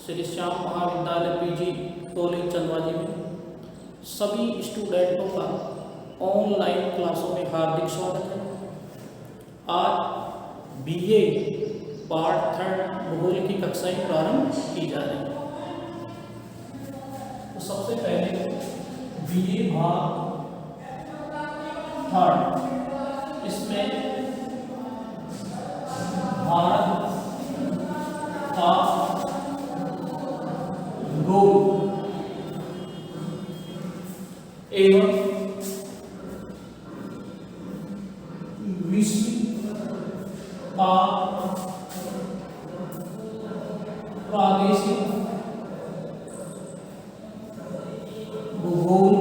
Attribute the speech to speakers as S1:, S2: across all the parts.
S1: श्री श्याम महाविद्यालय PG college Chandwaji में सभी स्टूडेंटों का ऑनलाइन क्लासों में हार्दिक स्वागत है। आज बीए पार्ट 3 भूगोल की कक्षाएं प्रारंभ की जा रही हैं। तो सबसे पहले बीए भाग 3 इसमें भारत का भूगोल एवं विश्व का प्रादेशिक भूगोल,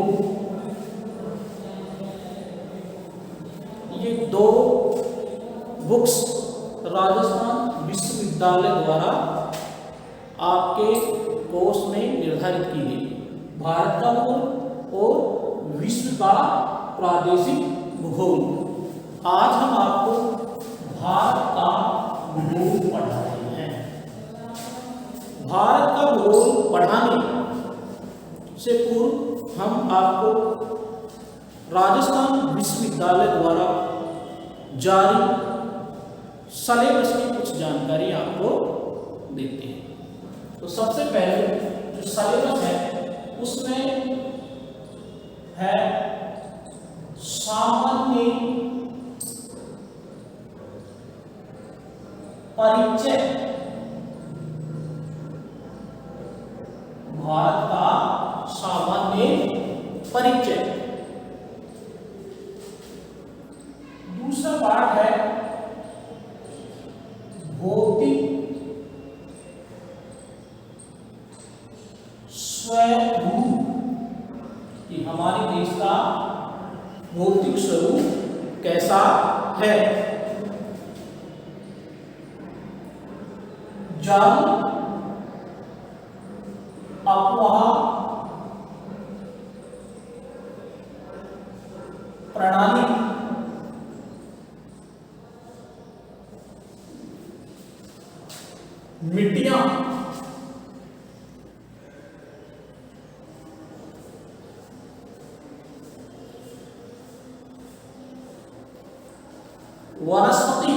S1: ये दो बुक्स राजस्थान विश्वविद्यालय द्वारा आपके कोर्स में निर्धारित की गई। भारत का भूगोल और विश्व का प्रादेशिक भूगोल। आज हम आपको भारत का भूगोल पढ़ा रहे हैं। भारत का भूगोल पढ़ाने से पूर्व हम आपको राजस्थान विश्वविद्यालय द्वारा जारी सिलेबस की कुछ जानकारी आपको देते हैं। तो सबसे पहले जो सिलेबस है उसमें है सामान्य परिचय, भारत का सामान्य परिचय। दूसरा पार्ट है भौतिक स्वरूप, कि हमारे देश का भौतिक स्वरूप कैसा है। जल, अफवाह प्रणाली, मिट्टियां, वनस्पति,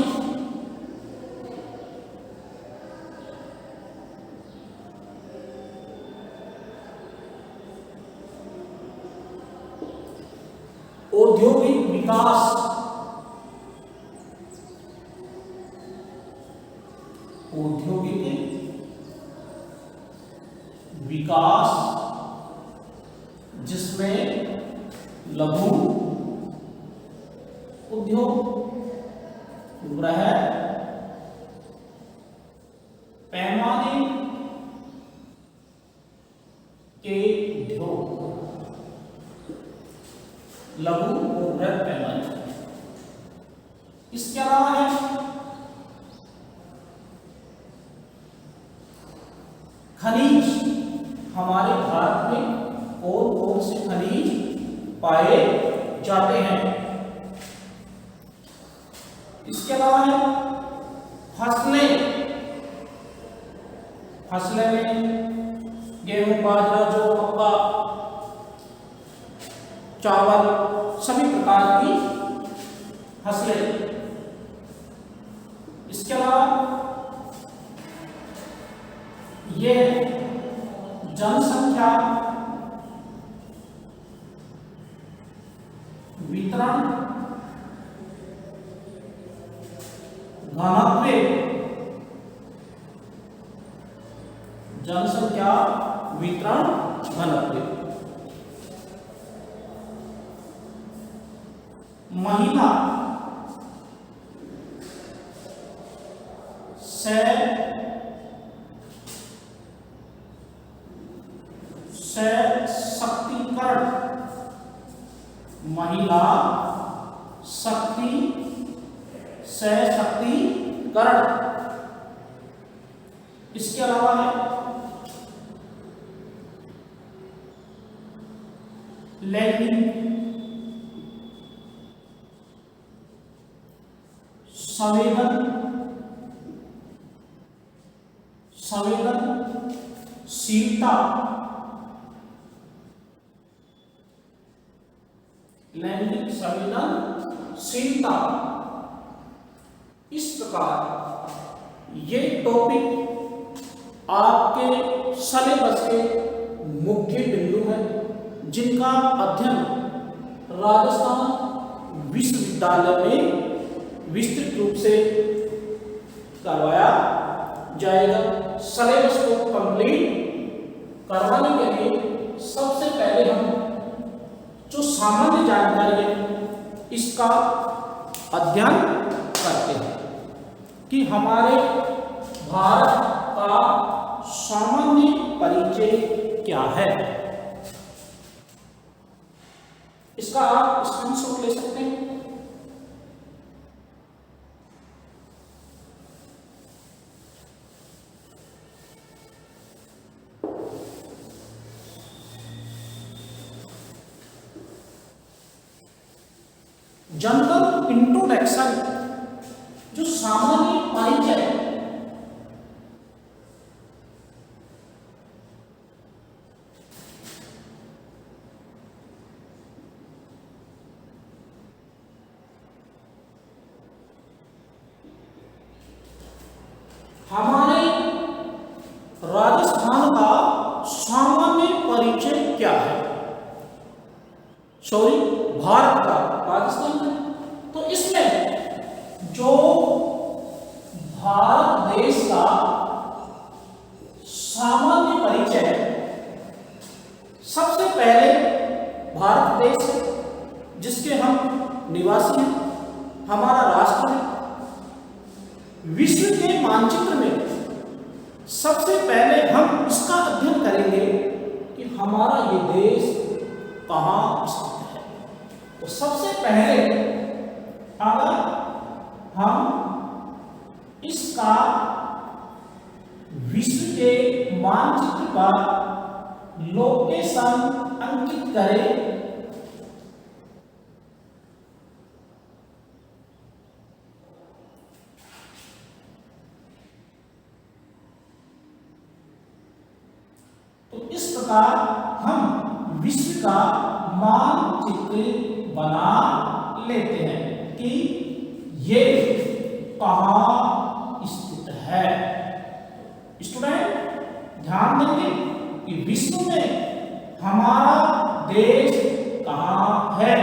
S1: औद्योगिक विकास, औद्योगिक विकास जिसमें लघु उद्योग, बृहद पैमाने के उद्योग, लघु और बृहद पैमाने। इसके अलावा है खनिज, हमारे भारत में कौन कौन से खनिज पाए जाते हैं। इसके अलावा है फसलें, फसलें में गेहूं, बाजरा, जौ, मक्का, चावल, सभी प्रकार की फसलें। इसके अलावा ये जनसंख्या वितरण, घनत्व, जनसंख्या वितरण घनत्व। महिला सशक्तिकरण, महिला शक्ति सशक्तिकरण। इसके अलावा है लैंगिक संवेदन संवेदनशीलता, लैंगिक संवेदनशीलता। इस प्रकार ये टॉपिक आपके सिलेबस के मुख्य बिंदु हैं जिनका अध्ययन राजस्थान विश्वविद्यालय में विस्तृत रूप से करवाया जाएगा। सिलेबस को कंप्लीट करवाने के लिए सबसे पहले हम जो सामान्य जानकारी है इसका अध्ययन करते हैं कि हमारे भारत का सामान्य परिचय क्या है। इसका आप स्क्रीनशॉट ले सकते हैं। जनरल इंट्रोडक्शन, जो सामान्य परिचय, हमारे राजस्थान का सामान्य परिचय क्या है, सॉरी भारत का, राजस्थान का। तो इसमें जो भारत देश का सामान्य परिचय है, सबसे पहले भारत देश है जिसके हम निवासी हैं, हमारा राष्ट्र है। विश्व के मानचित्र में सबसे पहले हम इसका अध्ययन करेंगे कि हमारा ये देश कहाँ स्थित है। तो सबसे पहले अगर हम इसका विश्व के मानचित्र पर लोकेशन अंकित करें तो इस प्रकार हम विश्व का मानचित्र बना लेते हैं कि ये कहाँ स्थित है। स्टूडेंट ध्यान देंगे कि विश्व में हमारा देश कहाँ है।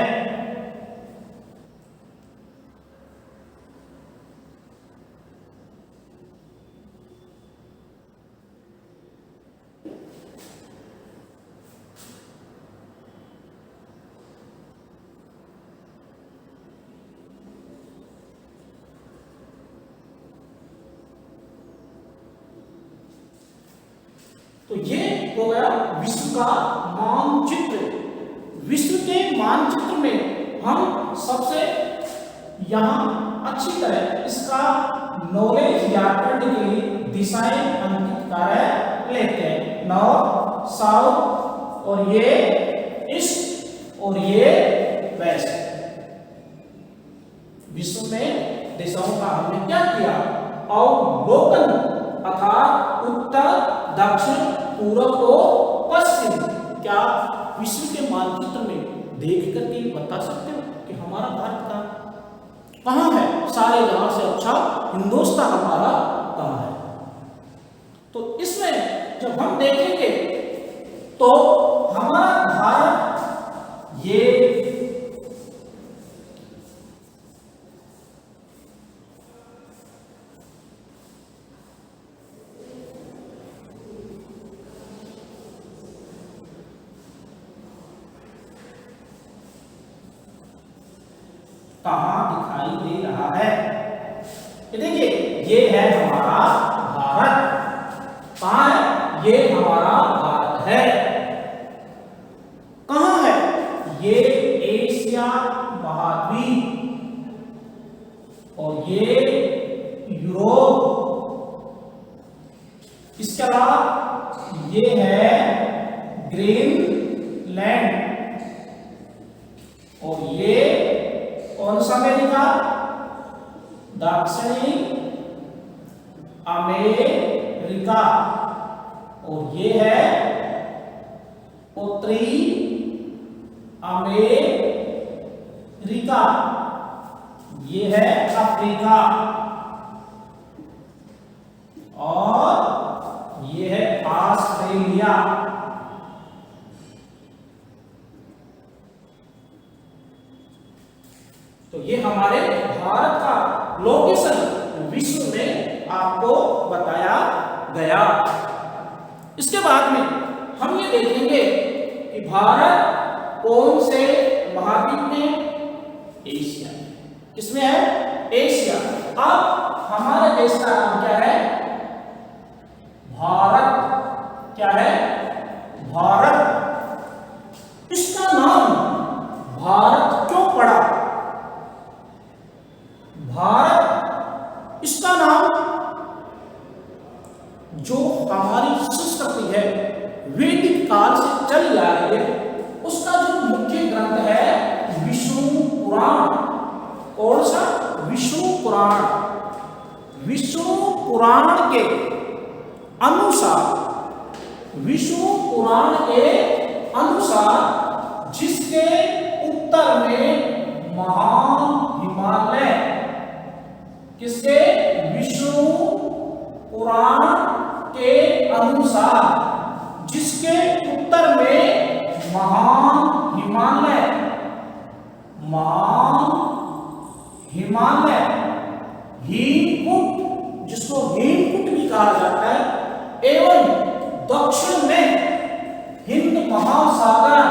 S1: तो ये हो गया विश्व का मानचित्र। विश्व के मानचित्र में हम सबसे यहाँ अच्छी तरह इसका नॉलेज याद करने के लिए दिशाएं अंकित कर लेते हैं। नॉर्थ, साउथ, और ये ईस्ट और ये वेस्ट। विश्व में दिशाओं का हमने क्या किया, अवलोकन, अर्थात उत्तर, दक्षिण, पूर्व और पश्चिम। क्या विश्व के मानचित्र में देख करके बता सकते हो कि हमारा भारत का कहाँ है, सारे जहां से अच्छा हिंदुस्तान हमारा कहाँ है। तो इसमें जब हम देखेंगे तो हमारा भारत ये कहाँ दिखाई दे रहा है। ये देखिए, ये है हमारा भारत। कहाँ है? ये हमारा भारत है। कहाँ है? ये एशिया महाद्वीप और ये यूरोप। इसके अलावा ये है ग्रीनलैंड और ये कौन सा अमेरिका, दक्षिणी अमेरिका, और ये है उत्तरी अमेरिका, ये है अफ्रीका, और ये है ऑस्ट्रेलिया। तो ये हमारे भारत का लोकेशन विश्व में आपको बताया गया। इसके बाद में हम ये देखेंगे कि भारत कौन से महाद्वीप में? एशिया। किसमें है? एशिया। अब हमारे देश का नाम क्या है? भारत। क्या है? भारत। इसका नाम भारत क्यों पड़ा? भारत, इसका नाम जो हमारी संस्कृति है वैदिक काल से चली आ रही है, उसका जो मुख्य ग्रंथ है विष्णु पुराण। कौन सा? विष्णु पुराण। विष्णु पुराण के अनुसार, विष्णु पुराण के अनुसार जिसके उत्तर में महान हिमालय, किसके? विष्णु पुराण के अनुसार जिसके उत्तर में महान हिमालय, महान हिमालय, हेमकूट, जिसको हेमकूट भी कहा जाता है, एवं दक्षिण में हिंद महासागर,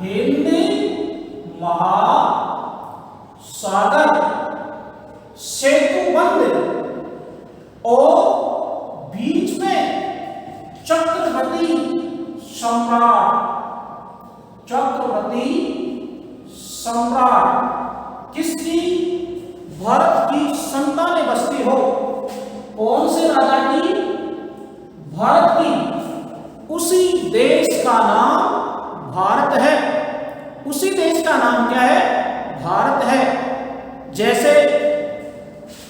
S1: हिंद महासागर सेतुबंध, और बीच में चक्रवर्ती सम्राट, चक्रवर्ती सम्राट किसकी? भारत की संतानें बसती हो। कौन से राजा की? भारत की। उसी देश का नाम भारत है। उसी देश का नाम क्या है? भारत है। जैसे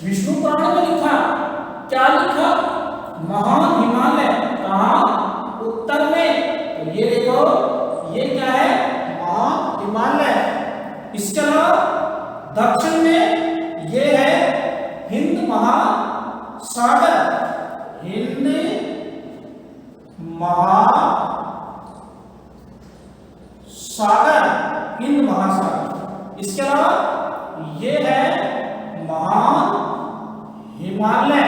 S1: विष्णु पुराण में लिखा, क्या लिखा? महान हिमालय। कहां? उत्तर में। तो ये देखो, ये क्या है? महान हिमालय। इसके अलावा दक्षिण में ये है हिंद महासागर, हिंद महासागर, हिंद महासागर। इसके अलावा ये है महान हिमालय,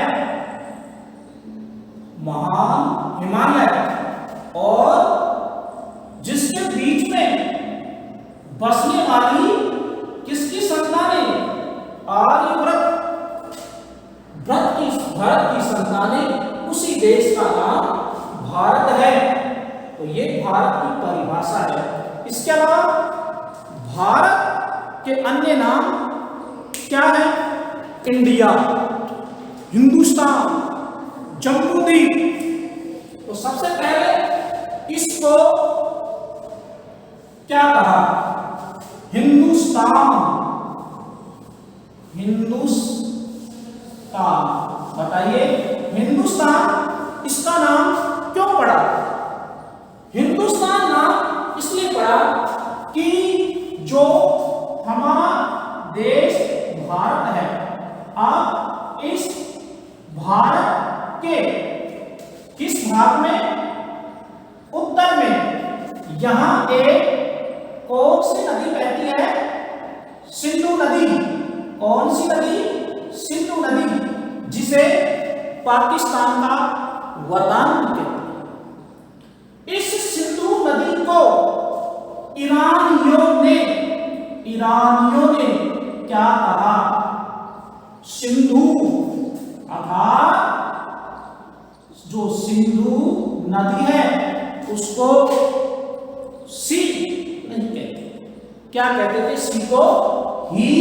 S1: महान हिमालय, और जिसके बीच में बसने वाली किसकी संतानें? आर्यव्रत, भारत की संतानें, उसी देश का नाम भारत है। तो ये भारत की परिभाषा है। इसके अलावा भारत के अन्य नाम क्या है? इंडिया, हिंदुस्तान, जम्बूद्वीप। तो सबसे पहले इसको क्या कहा? हिंदुस्तान। हिंदुस्तान, बताइए हिंदुस्तान इसका नाम क्यों पड़ा? हिंदुस्तान नाम इसलिए पड़ा कि जो हमारा देश भारत है, आप इस भारत के किस भाग में? उत्तर में। यहां एक कौन सी नदी बहती है? सिंधु नदी। कौन सी नदी? सिंधु नदी, जिसे पाकिस्तान का वरदान कहते हैं। इस सिंधु नदी को ईरानियों ने क्या कहा? सिंधु, अर्थात जो सिंधु नदी है उसको सी नहीं कहते। क्या कहते थे? सी को ही।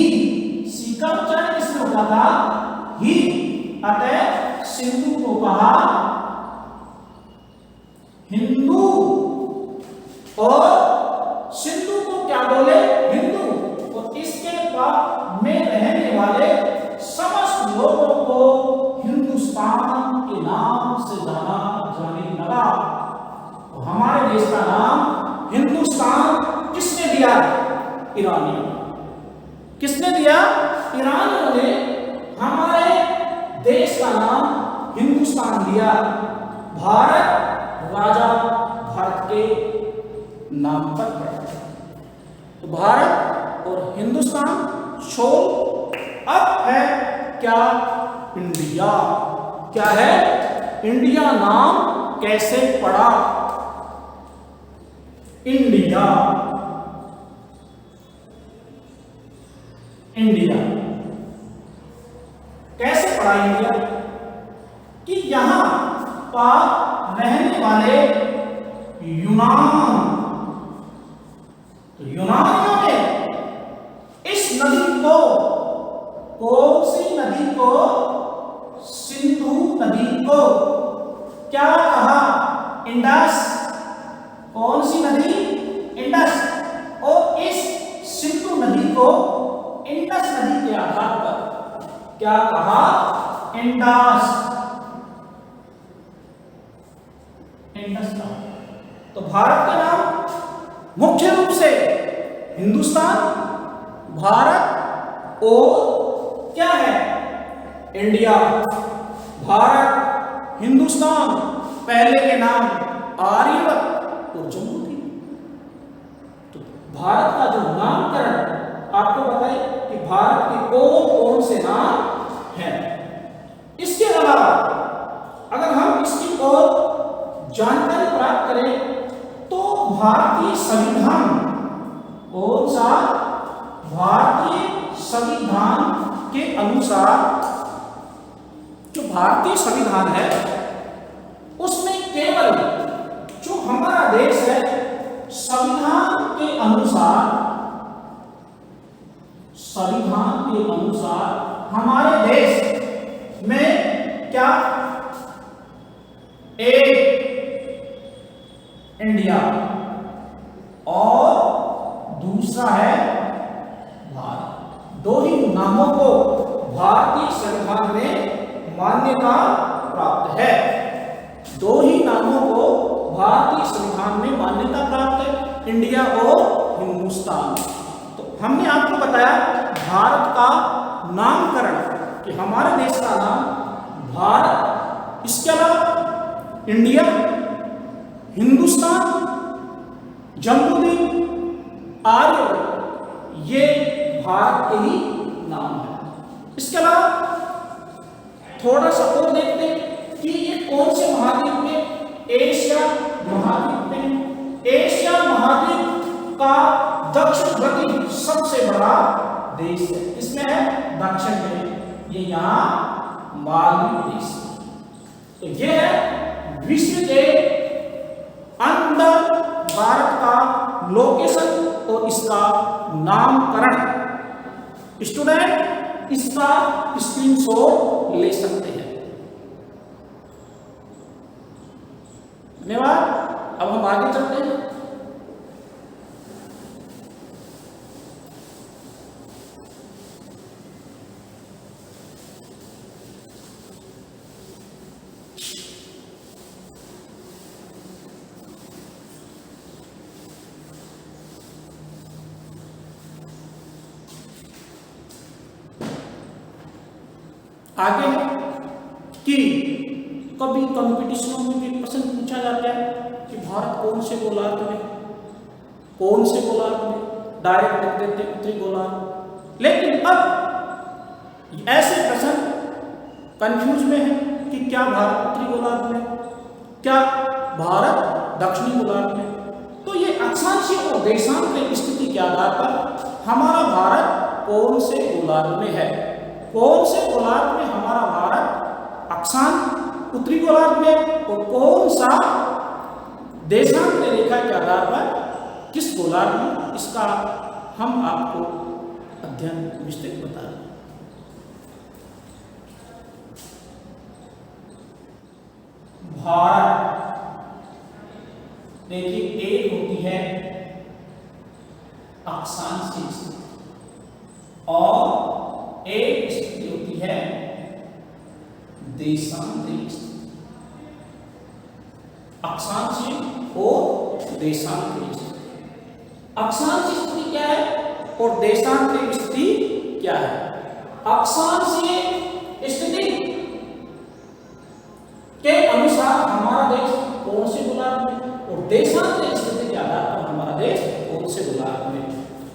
S1: सी का उच्चारण किसने होता था? ही। अतः सिंधु को कहा हिंदू, और सिंधु को क्या बोले? हिंदू। और इसके बाद में रहने वाले समस्त लोगों को हिंदुस्तान के नाम से जाने लगा। तो हमारे देश का नाम ईरानियों ने। किसने दिया? ईरानियों ने हमारे देश का नाम हिंदुस्तान दिया। भारत राजा भरत के नाम पर पड़ा। तो भारत और हिंदुस्तान छोड़ अब है क्या? इंडिया। क्या है? इंडिया नाम कैसे पड़ा? इंडिया। इंडिया कैसे पड़ा इंडिया? कि यहां पर रहने वाले यूनान, तो यूनानियों ने इस नदी को, कौन सी नदी को? सिंधु नदी को क्या कहा? इंडस। कौन सी नदी? इंडस। और इस सिंधु नदी को इंडस नदी के आधार पर क्या कहा? इंडस। इंडस नाम। तो भारत का नाम मुख्य रूप से हिंदुस्तान, भारत और क्या है? इंडिया। भारत, हिंदुस्तान, पहले के नाम आर्यवर्त और जम्मू थी। तो भारत का जो नामकरण आपको बताइए कि भारत के कौन कौन से नाम हैं। इसके अलावा अगर हम इसकी और जानकारी प्राप्त करें तो भारतीय संविधान, कौन सा? भारतीय संविधान के अनुसार जो भारतीय संविधान है उसमें केवल जो हमारा देश है, संविधान के अनुसार, संविधान के अनुसार हमारे देश में क्या? एक इंडिया और दूसरा है भारत। दो ही नामों को भारतीय संविधान में मान्यता प्राप्त है। दो ही नामों को भारतीय संविधान में मान्यता प्राप्त है, इंडिया और हिंदुस्तान। तो हमने आपको बताया भारत का नामकरण कि हमारे देश का नाम भारत, इसके अलावा इंडिया, हिंदुस्तान, जम्मूद्वीप, आर्य, ये भारत के ही नाम है। इसके अलावा थोड़ा सा और देखते हैं कि ये कौन से महाद्वीप में? एशिया महाद्वीप में। एशिया महाद्वीप का दक्षिणवर्ती सबसे बड़ा देश है। इसमें है दक्षिण में, ये यहां मालदीव देश। तो ये है विश्व के अंदर भारत का लोकेशन और इसका नामकरण। स्टूडेंट इसका स्क्रीनशॉट ले सकते हैं। धन्यवाद। अब हम आगे चलते हैं। आगे है कि कभी कंपटीशनों में भी प्रश्न पूछा जाता है कि भारत कौन से गोलार्ध में, कौन से गोलार्ध में, डायरेक्ट लिख देते उत्तरी गोलार्ध। लेकिन अब ऐसे प्रश्न कंफ्यूज में है कि क्या भारत उत्तरी गोलार्ध में, क्या भारत दक्षिणी गोलार्ध में। तो ये अक्षांशीय और देशांतरीय स्थिति के आधार पर हमारा भारत कौन से गोलार्ध में है, कौन से गोलार्ध में हमारा भारत अक्षांश उत्तरी गोलार्ध में, और कौन सा देशांतरीय रेखा के आधार पर किस गोलार्ध में, इसका हम आपको अध्ययन विस्तृत बता रहे हैं। भारत देखिए, एक होती है अक्षांशीय स्थिति और एक स्थिति होती है देशांतरीय स्थिति। अक्षांशीय और देशांतरीय स्थिति। अक्षांशीय स्थिति क्या है और देशांतरीय स्थिति क्या है? अक्षांशीय स्थिति के अनुसार हमारा देश कौन से गोलार्ध में और देशांतरीय स्थिति के आधार पर हमारा देश कौन से गोलार्ध में।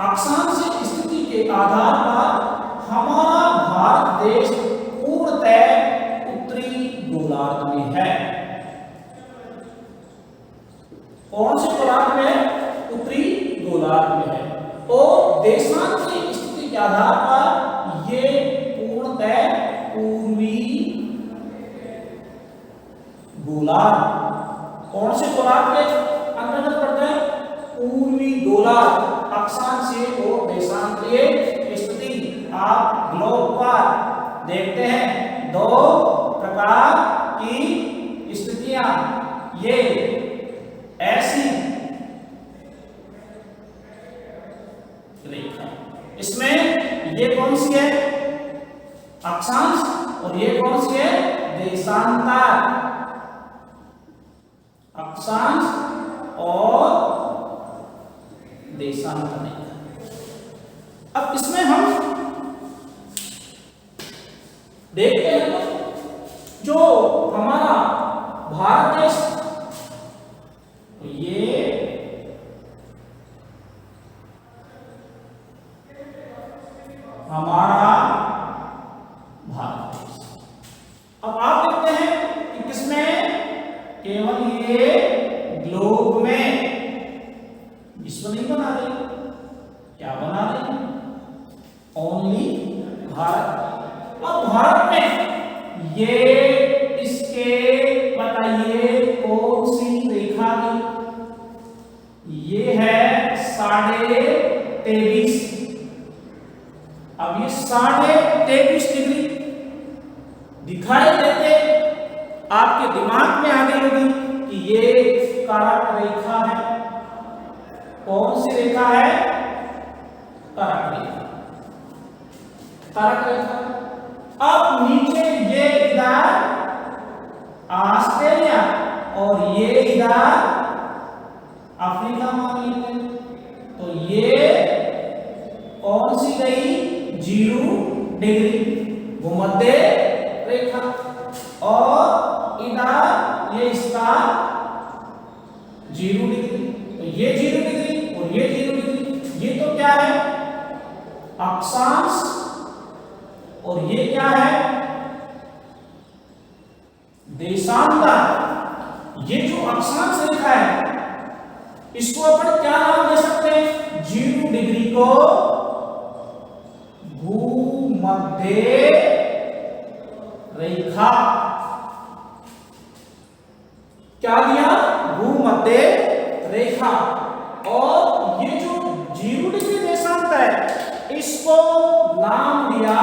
S1: अक्षांशीय स्थिति के आधार पर हमारा भारत देश पूर्णतः उत्तरी गोलार्ध में है। कौन से गोलार्ध में? उत्तरी गोलार्ध में है। और देशांतरीय स्थिति के आधार पर ये पूर्णतः पूर्वी गोलार्ध। कौन से गोलार्ध के अंतर्गत पड़ता है? पूर्वी गोलार्ध। अक्षांशीय और देशांतरीय स्थिति आप ग्लोब पर देखते हैं दो प्रकार की स्थितियां, ये ऐसी रेखा, इसमें ये कौन सी है? अक्षांश और ये कौन सी है? देशांतर। अक्षांश और देशांतर। अब इसमें हम देखते हैं जो हमारा भारत देश, ये हमारा भारत देश। अब आप देखते हैं कि किसमें? केवल ये ग्लोब में। विश्व नहीं बना रही, क्या बना रही? ओनली भारत। अब भारत में ये इसके बताइए कौन सी रेखा की? ये है 23.5। अब ये 23.5 डिग्री दिखाई देते आपके दिमाग में आ गई होगी कि ये कारक रेखा है। कौन सी रेखा है? कारक रेखा। कारक रेखा। अब नीचे ये इधर ऑस्ट्रेलिया और ये इधर अफ्रीका मान लेते हैं, तो ये कौन सी गई? 0 डिग्री भूमध्य रेखा। और इधर ये इसका 0 डिग्री, तो ये 0 डिग्री और ये 0 डिग्री। ये तो क्या है? अक्षांश। और ये क्या है? देशांतर। ये जो अक्षांश रेखा है इसको अपन क्या नाम दे सकते हैं? 0 डिग्री को भूमध्य रेखा। क्या दिया? भूमध्य रेखा। और ये जो 0 डिग्री देशांतर है इसको नाम दिया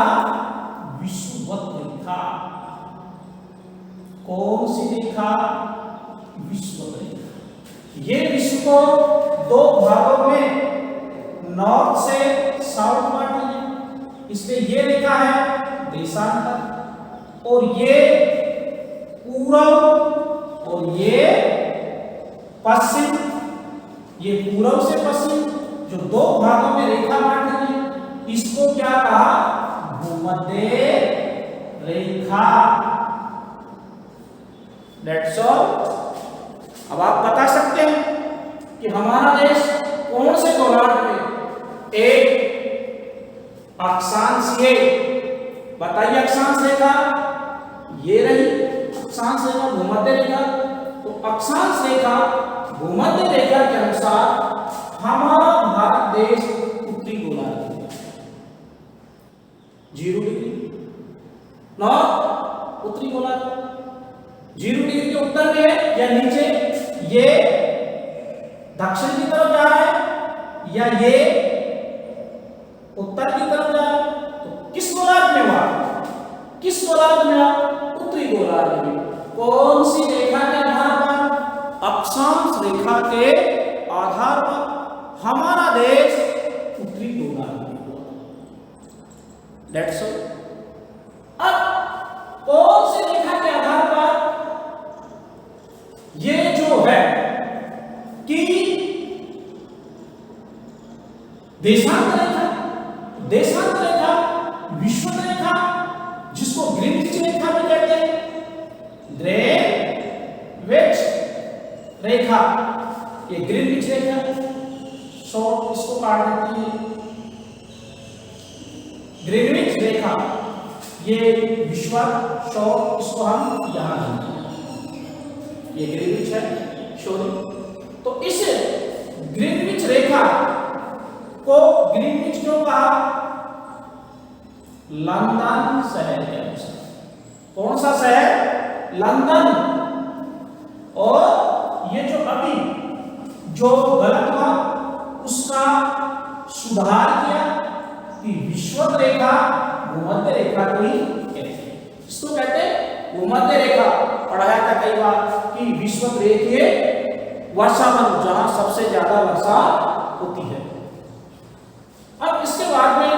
S1: विषुवत रेखा। कौन सी रेखा? विषुवत रेखा। ये विश्व को 2 भागों में नॉर्थ से साउथ बांटा है, इसलिए ये रेखा है देशांतर। और ये पूर्व और ये पश्चिम, ये पूर्व से पश्चिम जो 2 भागों में रेखा बांटी है इसको क्या कहा? भूमध्य रेखा। That's all। अब आप बता सकते हैं कि हमारा देश कौन से गोलार्ध में? एक अक्षांशीय। बताइए अक्षांश रेखा ये रही, अक्षांश रेखा भूमध्य रेखा। तो अक्षांश रेखा भूमध्य रेखा के अनुसार हमारा भारत देश उत्तरी गोलार्ध में 0 डिग्री नॉर्थ उत्तरी गोलार्ध 0 डिग्री के उत्तर में है या नीचे? ये दक्षिण की तरफ जा रहा है या ये उत्तर की तरफ जा रहा है? तो किस गोलार्ध में हुआ? किस गोलार्ध में हुआ? उत्तरी गोलार्ध में। कौन सी रेखा के आधार पर? अक्षांश रेखा के आधार पर हमारा देश उत्तरी गोलार्ध में हुआ। That's all। अब कौन सी रेखा के आधार पर ये जो है कि देशांतर रेखा रेखा, ये ग्रीनविच रेखा शॉर्ट, इसको काट देती है। ग्रीनविच रेखा ये विषुवत शॉर्ट, इसको हम यहां लेंगे। ये ग्रीनविच है शॉर्ट। तो इस ग्रीनविच रेखा को ग्रीनविच क्यों कहा? लंदन शहर के अनुसार। कौन सा शहर? लंदन। और ये जो अभी जो गलत था उसका सुधार किया कि विषुवत रेखा भूमध्य रेखा को ही कहते हैं। इसको कहते हैं भूमध्य रेखा। पढ़ाया था कई बार कि विषुवत रेखीय वर्षावन, जहां सबसे ज्यादा वर्षा होती है। अब इसके बाद में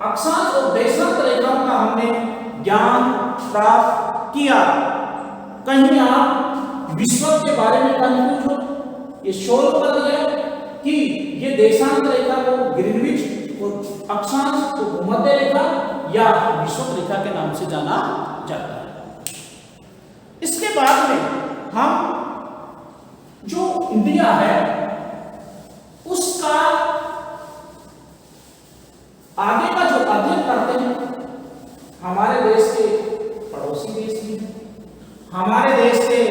S1: अक्षांश और देशांत रेखाओं का हमने ज्ञान प्राप्त किया। कहीं आप विषुवत के बारे में कंफ्यूज हो, ये शोध कर दिया कि ये देशांत रेखा को ग्रीनविच और अक्षांश को भूमध्य रेखा या विषुवत रेखा के नाम से जाना जाता है। इसके बाद में हम जो इंडिया है उसका आगे का जो अध्ययन करते हैं, हमारे देश के पड़ोसी देश भी, हमारे देश के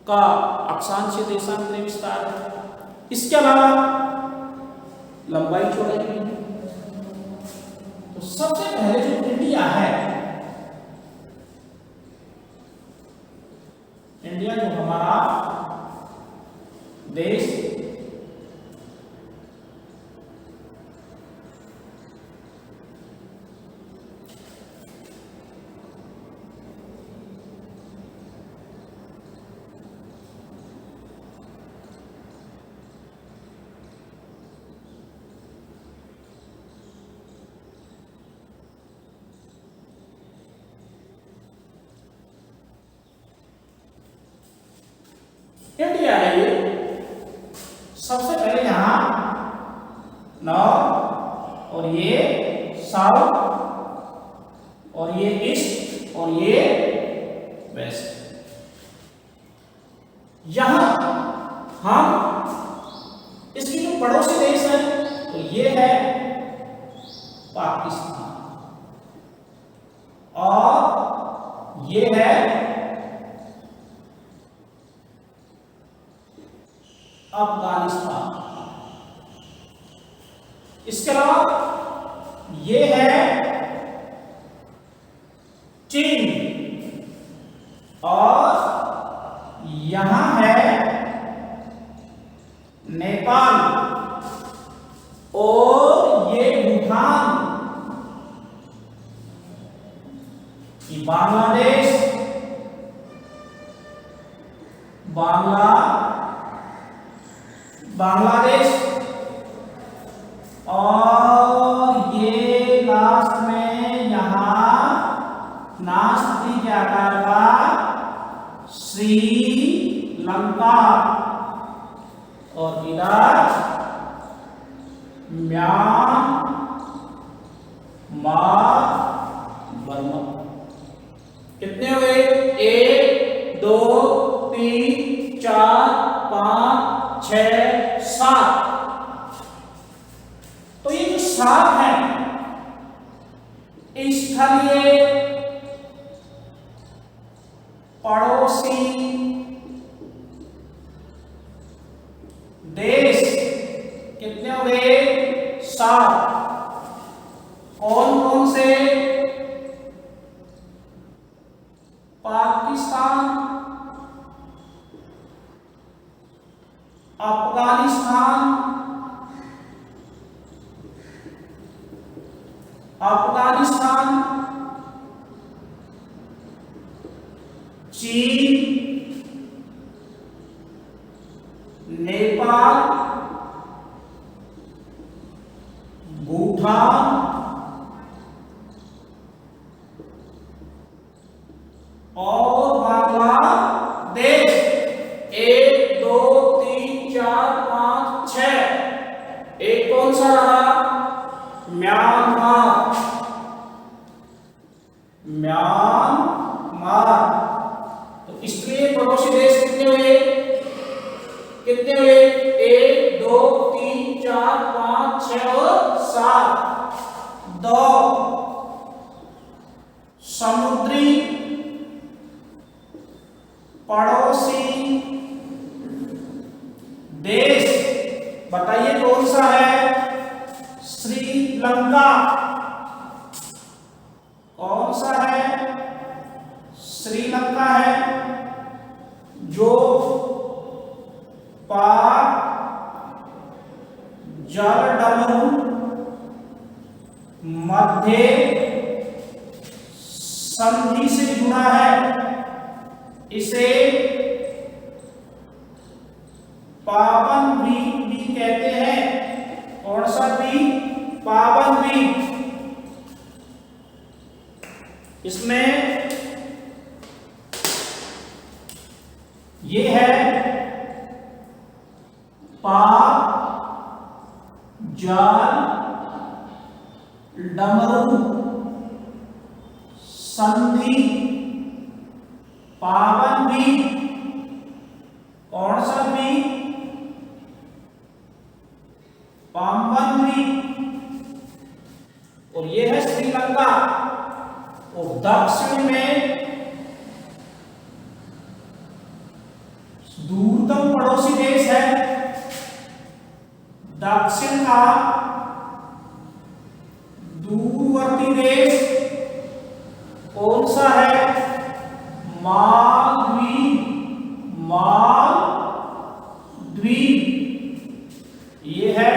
S1: का अक्षांश देशांत में विस्तार है। इसके अलावा लंबाई चौड़ाई भी है। तो सबसे पहले जो इंडिया है, इंडिया जो हमारा देश, इंडिया है ये। सबसे पहले यहां नॉर्थ और ये साउथ और ये ईस्ट और ये वेस्ट। यहां हम इसकी जो पड़ोसी देश है तो ये है पाकिस्तान और ये है अफगानिस्तान। इसके अलावा ये है चीन और यहां है नेपाल और ये भूटान, ये बांग्लादेश, बांग्लादेश और ये लास्ट में यहां नास्ती के आकार का श्रीलंका और इधर म्यांमार, बर्मा। कितने हुए? 1 2 3 4 5 6 7। तो ये जो 7 है स्थलीय पड़ोसी देश कितने हुए? 7। कौन कौन से? पाकिस्तान, अफगानिस्तान, चीन, नेपाल, भूटान और बांग्लादेश। 1 2 3 4 5 6। एक कौन सा रहा? म्यांमार। तो इसलिए पड़ोसी देश कितने हुए? कितने हुए? 1 2 3 4 5 6 और 7। 2 समुद्री पड़ोसी देश, बताइए कौन सा है? श्रीलंका। कौन सा है? श्रीलंका है, जो पाक जलडमरू मध्य संधि से जुड़ा है। इसे पावन द्वीप भी कहते हैं। कौन सा द्वीप? पावन द्वीप। इसमें ये है पाक जाल डमरू संधि पावन द्वीप। कौन सा द्वीप? पावन द्वीप। और ये है श्रीलंका। और दक्षिण में दूरतम पड़ोसी देश है। दक्षिण का दूरवर्ती देश कौन सा है? मालद्वीप। मालद्वीप, ये है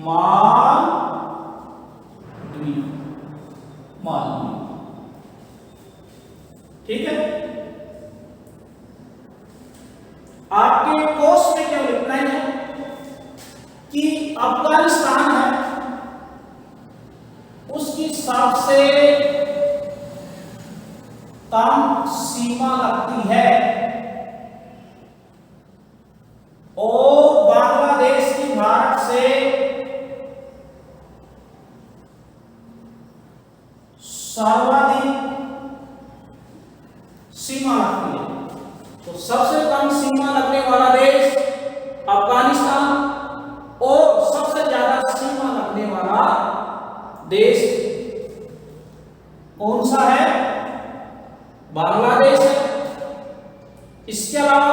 S1: मालद्वीप। मालद्वीप, ठीक है। आपके कोर्स में क्या लिखना है कि अफगानिस्तान है, उसकी सबसे कम सीमा लगती है और बांग्लादेश की भारत से सर्वाधिक सीमा लगती है। तो सबसे कम सीमा लगने वाला देश अफगानिस्तान और सबसे ज्यादा सीमा लगने वाला देश कौन सा है? बांग्लादेश है। इसके अलावा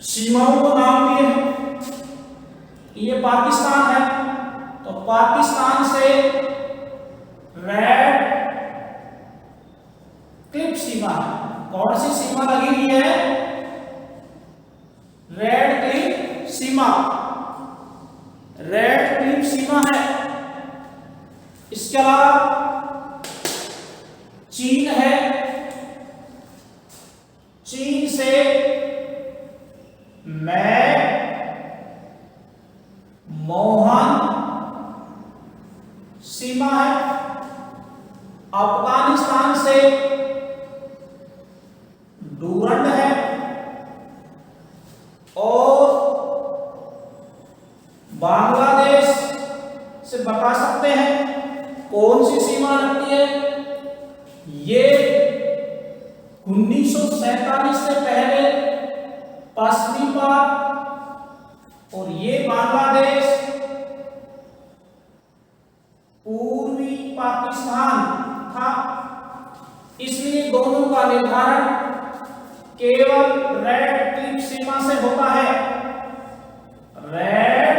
S1: सीमाओं को नाम दिए हैं। ये पाकिस्तान है, तो पाकिस्तान से रेड क्लिप सीमा है। कौन सी सीमा लगी हुई है? रेड क्लिप सीमा। रेड क्लिप सीमा है। इसके अलावा चीन है। चीन से मोहन सीमा है। अफगानिस्तान से डूरंड है। और बांग्लादेश से बता सकते हैं कौन सी सीमा लगती है? ये 1947 से पहले पश्चिमी पाक, और ये बांग्लादेश पूर्वी पाकिस्तान था। इसलिए दोनों का निर्धारण केवल रेड क्लिप सीमा से होता है। रेड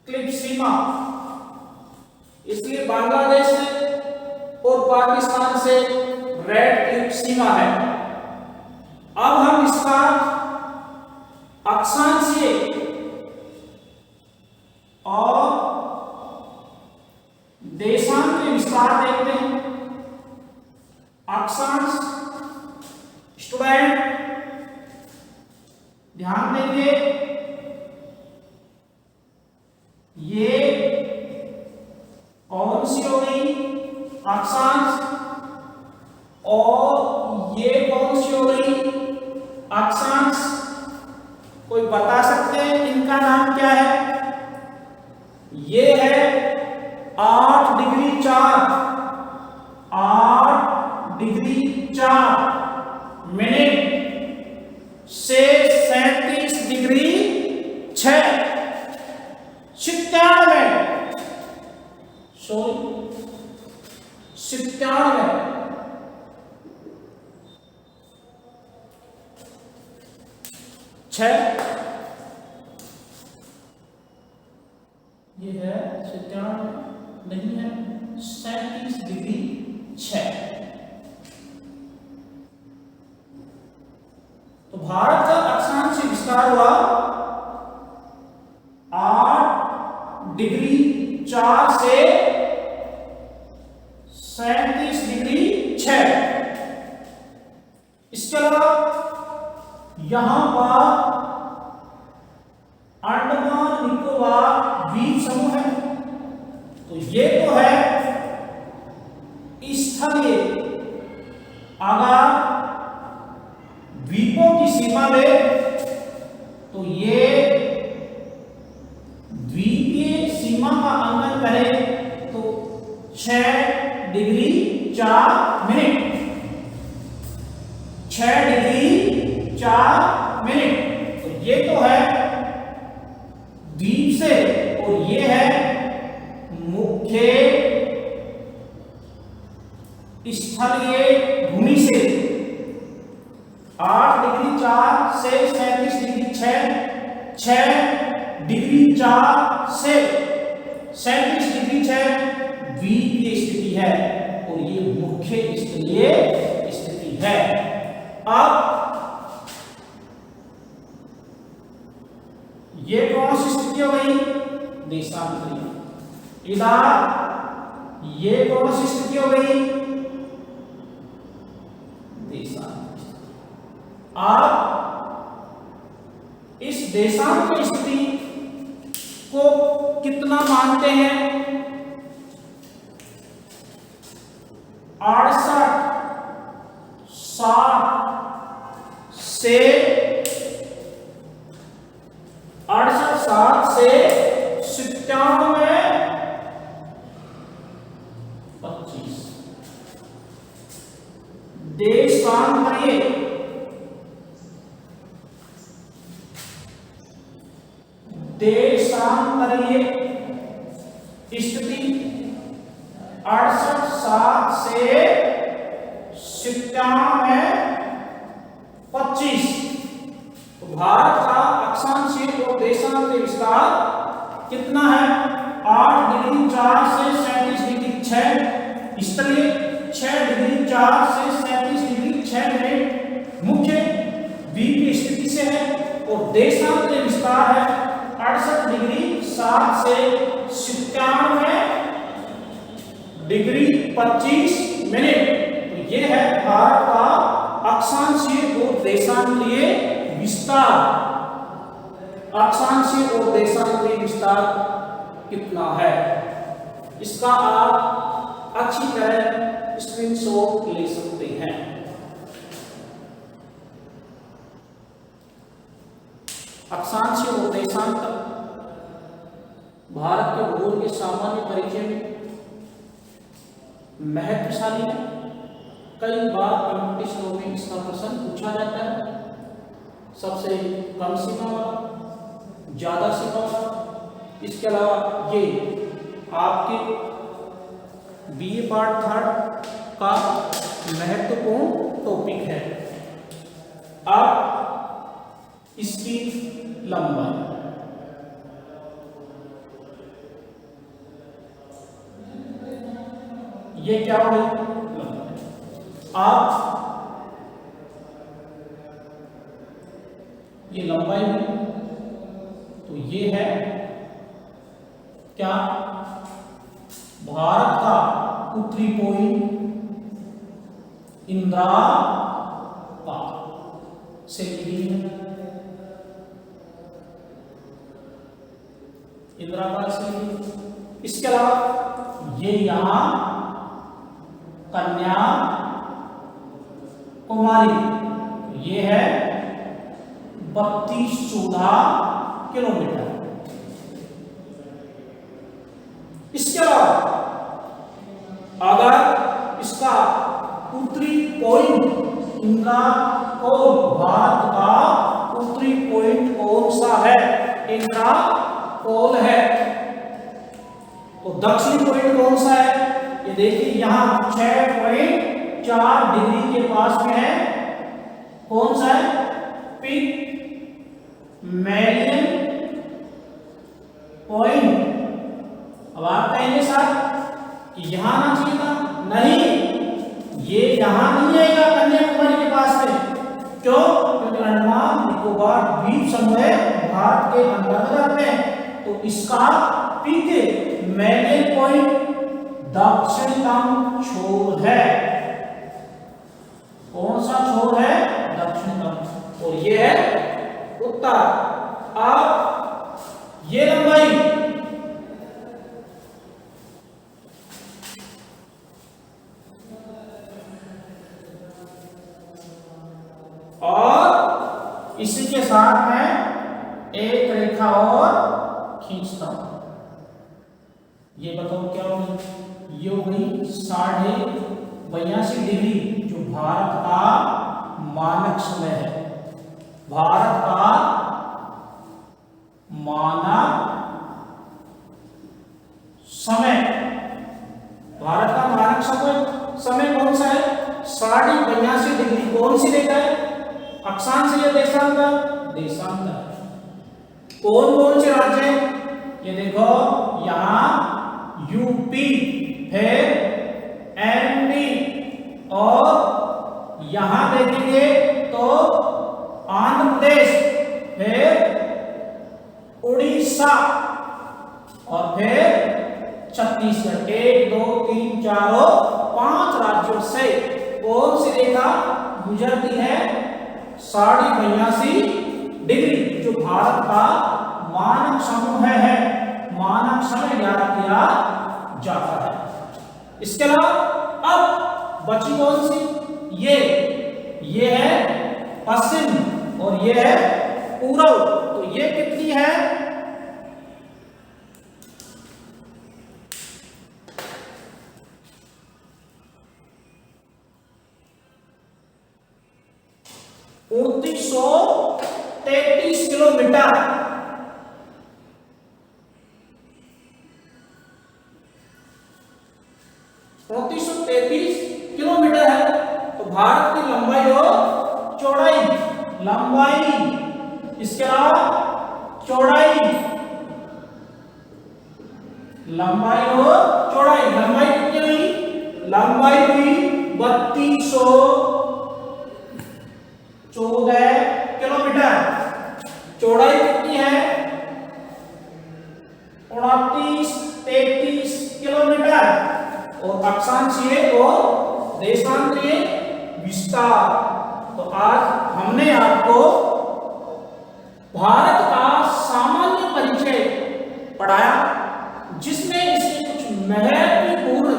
S1: क्लिप सीमा। इसलिए बांग्लादेश से और पाकिस्तान से रेड क्लिप सीमा है। अब हम इसका अक्षांशीय और देशांतरीय विस्तार देखते हैं। अक्षांश स्टूडेंट ध्यान देंगे, ये कौन सी हो गई? अक्षांश। और ये कौन सी हो गई? अक्षांश। कोई बता सकते हैं इनका नाम क्या है? ये है 8 डिग्री 4 मिनट से 37 डिग्री 6 97 6 ये है 97 नहीं है 37 डिग्री 6। तो भारत का अक्षांश विस्तार हुआ 8 डिग्री 4 से 37 डिग्री 6। इसके अलावा यहां पर अंडमान निकोबार द्वीप समूह है। तो ये तो है स्थलीय, अगर द्वीपों की सीमा में तो ये द्वीपीय सीमा का अंकन करें तो 6 डिग्री 4 मिनट 6 डिग्री 4 मिनट। तो ये तो है द्वीप से और ये है मुख्य स्थलीय भूमि से। 8 डिग्री 4 से 37 डिग्री 6 डिग्री 4 से 37 डिग्री 6 द्वीपीय स्थिति है और ये मुख्य स्थलीय स्थिति है। अब ये कौन सी स्थिति हो गई? देशांतरीय। इधर ये कौन सी स्थिति हो गई? देशांतरीय। आप इस देशांतरीय स्थिति को कितना मानते हैं? 68 60 से 97 25 देशांतरीय स्थिति 68 7 से 97 25। तो भारत का अक्षांशीय और देशांतरीय विस्तार कितना है? 8 डिग्री 4 से 37 डिग्री 6 स्थलीय, 6 डिग्री 4 से 37 डिग्री 6 मिनट मुख्य द्वीपीय स्थिति से है और देशांतरीय विस्तार है 68 डिग्री 7 से 97 डिग्री 25 मिनट। तो ये है भारत का अक्षांशीय और देशांतरीय विस्तार। अक्षांशीय और देशांतरीय विस्तार कितना है इसका आप अच्छी तरह स्क्रीनशॉट ले सकते हैं। अक्षांशीय और देशांतर भारत के भूगोल के सामान्य परिचय में महत्वशाली है। कई बार कॉम्पिटिशनों में इसका प्रश्न पूछा जाता है। सबसे कम सीमा वाला, ज्यादा सीमा वाला। इसके अलावा ये आपके बीए पार्ट 3 का महत्वपूर्ण टॉपिक है। अब इसकी लंबाई ये क्या हो गई? आप ये लंबाई हुई तो ये है क्या? भारत का उत्तरी पॉइंट इंद्रापाल से ली है। इंद्रापाल से ली। इसके अलावा ये यहां कन्याकुमारी, ये है 32-14 किलोमीटर। इसके अलावा अगर इसका उत्तरी पॉइंट इनका कौन भारत का उत्तरी पॉइंट कौन सा है, इनका कौन है, तो दक्षिणी पॉइंट कौन सा है, ये देखिए यहां 6.4 डिग्री के पास में है, कौन सा है, पिगमेलियन पॉइंट। अब आप कहेंगे सर कि यहां आना चाहिए था, नहीं, ये यहां नहीं आएगा कन्याकुमारी के पास में, क्यों, क्योंकि अंडमान निकोबार द्वीप समूह भारत के अंतर्गत आते हैं, तो इसका पिगमेलियन पॉइंट दक्षिणतम छोर है, कौन सा छोर है, दक्षिणतम, और ये है उत्तर। अब ये लंबाई और इसी के साथ मैं एक रेखा और खींचता हूं, ये बताओ क्या होगी, ये होगी 82.82 डिग्री, जो भारत का मानक समय है, भारत का मानक समय, भारत का मानक समय कौन सा है, 82.82 डिग्री, कौन सी रेखा है, अक्षांश या देशांतर, देशांतर। कौन कौन से राज्य हैं, ये देखो यहां यूपी, फिर एमपी, और यहां देखेंगे तो आंध्र प्रदेश, फिर उड़ीसा, और फिर छत्तीसगढ़। 1 2 3 4 5 राज्यों से कौन सी रेखा गुजरती है, 82.82 डिग्री, जो भारत का मानक समूह है, मानक समय ज्ञात किया जाता है। इसके अलावा अब बची कौन सी, ये है पश्चिम और ये है पूर्व, तो ये कितनी है, सौ 33 किलोमीटर, 3433 किलोमीटर है। तो भारत की लंबाई और चौड़ाई, लंबाई, इसके अलावा चौड़ाई, लंबाई और चौड़ाई, लंबाई कितनी हुई, लंबाई हुई 3214 किलोमीटर, चौड़ाई कितनी है 2933 किलोमीटर, और अक्षांशीय और देशांतरीय विस्तार। तो आज हमने आपको भारत का सामान्य परिचय पढ़ाया, जिसमें इसके कुछ महत्वपूर्ण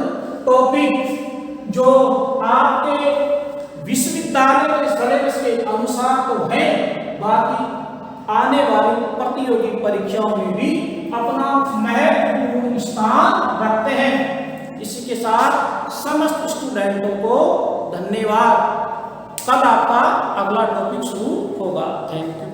S1: टॉपिक जो आपके विश्वविद्यालय के सिलेबस के अनुसार तो है, बाकी आने वाली प्रतियोगी परीक्षाओं में भी अपना महत्वपूर्ण स्थान रखते हैं। इसी के साथ समस्त स्टूडेंटों को धन्यवाद। कल आपका अगला टॉपिक शुरू होगा। Thank you.